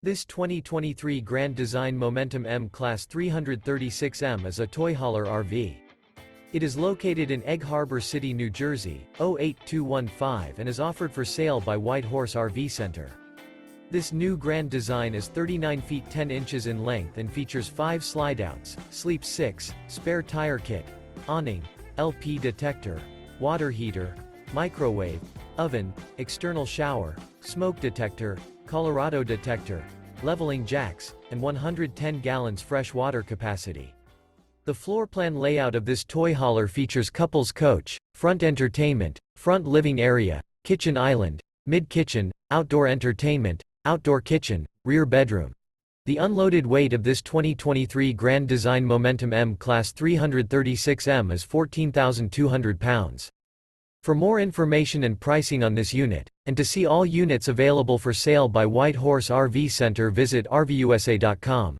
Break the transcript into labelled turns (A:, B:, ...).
A: This 2023 Grand Design Momentum M Class 336M is a toy hauler RV. It is located in Egg Harbor City, New Jersey, 08215 and is offered for sale by White Horse RV Center. This new Grand Design is 39 feet 10 inches in length and features 5 slideouts, sleep 6, spare tire kit, awning, LP detector, water heater, microwave, oven, external shower, smoke detector, Colorado detector, leveling jacks, and 110 gallons fresh water capacity. The floor plan layout of this toy hauler features couples coach, front entertainment, front living area, kitchen island, mid-kitchen, outdoor entertainment, outdoor kitchen, rear bedroom. The unloaded weight of this 2023 Grand Design Momentum M Class 336M is 14,200 pounds. For more information and pricing on this unit, and to see all units available for sale by White Horse RV Center, visit RVUSA.com.